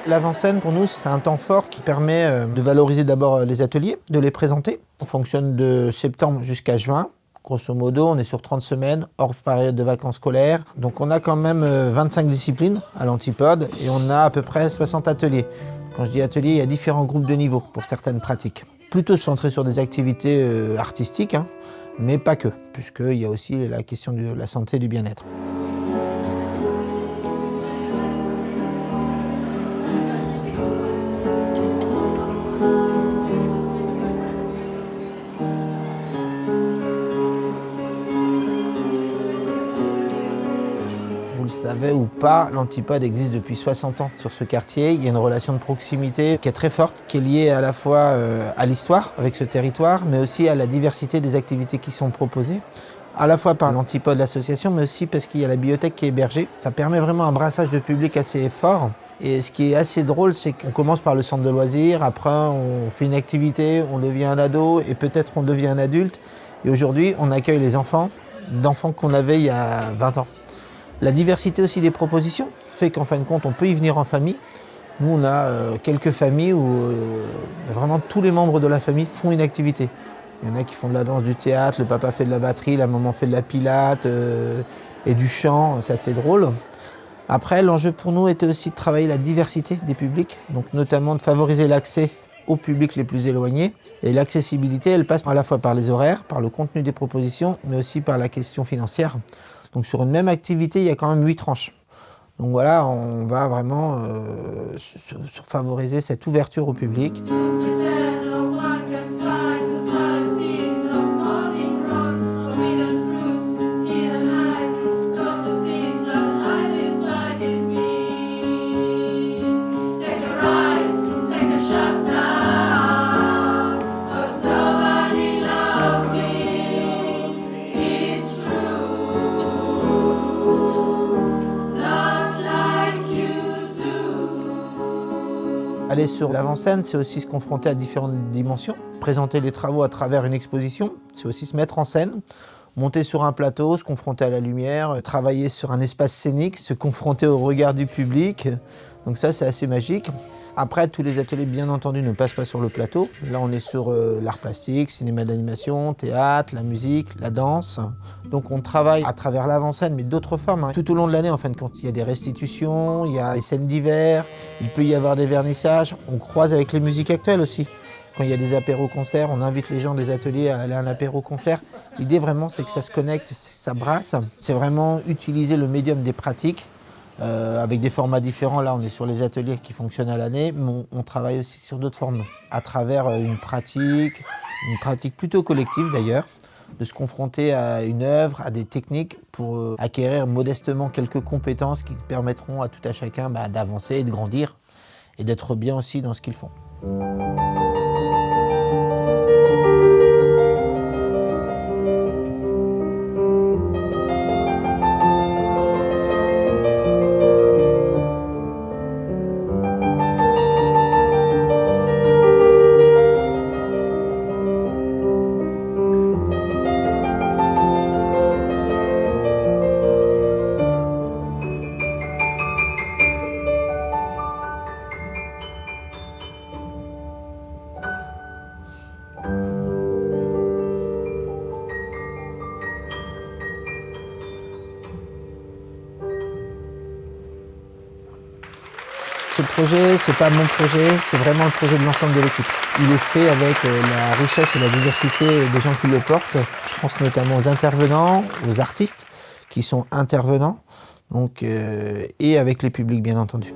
L'avant-scène, pour nous, c'est un temps fort qui permet de valoriser d'abord les ateliers, de les présenter. On fonctionne de septembre jusqu'à juin. Grosso modo, on est sur 30 semaines, hors période de vacances scolaires. Donc on a quand même 25 disciplines à l'Antipode et on a à peu près 60 ateliers. Quand je dis ateliers, il y a différents groupes de niveau pour certaines pratiques. Plutôt centré sur des activités artistiques, mais pas que, puisqu'il y a aussi la question de la santé et du bien-être. Vous le savez ou pas, l'Antipode existe depuis 60 ans sur ce quartier. Il y a une relation de proximité qui est très forte, qui est liée à la fois à l'histoire avec ce territoire, mais aussi à la diversité des activités qui sont proposées. À la fois par l'Antipode, l'association, mais aussi parce qu'il y a la bibliothèque qui est hébergée. Ça permet vraiment un brassage de public assez fort. Et ce qui est assez drôle, c'est qu'on commence par le centre de loisirs, après on fait une activité, on devient un ado et peut-être on devient un adulte. Et aujourd'hui, on accueille les enfants d'enfants qu'on avait il y a 20 ans. La diversité aussi des propositions fait qu'en fin de compte, on peut y venir en famille. Nous, on a quelques familles où vraiment tous les membres de la famille font une activité. Il y en a qui font de la danse, du théâtre, le papa fait de la batterie, la maman fait de la pilate et du chant, c'est assez drôle. Après, l'enjeu pour nous était aussi de travailler la diversité des publics, donc notamment de favoriser l'accès aux publics les plus éloignés. Et l'accessibilité, elle passe à la fois par les horaires, par le contenu des propositions, mais aussi par la question financière. Donc sur une même activité, il y a quand même 8 tranches. Donc voilà, on va vraiment favoriser cette ouverture au public. Aller sur l'avant-scène, c'est aussi se confronter à différentes dimensions. Présenter les travaux à travers une exposition, c'est aussi se mettre en scène. Monter sur un plateau, se confronter à la lumière, travailler sur un espace scénique, se confronter au regard du public. Donc ça, c'est assez magique. Après, tous les ateliers, bien entendu, ne passent pas sur le plateau. Là, on est sur l'art plastique, cinéma d'animation, théâtre, la musique, la danse. Donc on travaille à travers l'avant-scène, mais d'autres formes. Tout au long de l'année, en fin de compte, il y a des restitutions, il y a des scènes d'hiver, il peut y avoir des vernissages. On croise avec les musiques actuelles aussi. Quand il y a des apéros-concerts, on invite les gens des ateliers à aller à un apéro-concert. L'idée vraiment, c'est que ça se connecte, ça brasse. C'est vraiment utiliser le médium des pratiques avec des formats différents. Là, on est sur les ateliers qui fonctionnent à l'année, mais on travaille aussi sur d'autres formes, à travers une pratique plutôt collective d'ailleurs, de se confronter à une œuvre, à des techniques pour acquérir modestement quelques compétences qui permettront à tout à chacun d'avancer et de grandir et d'être bien aussi dans ce qu'ils font. Ce projet, c'est pas mon projet, c'est vraiment le projet de l'ensemble de l'équipe. Il est fait avec la richesse et la diversité des gens qui le portent. Je pense notamment aux intervenants, aux artistes qui sont intervenants, donc, et avec les publics bien entendu.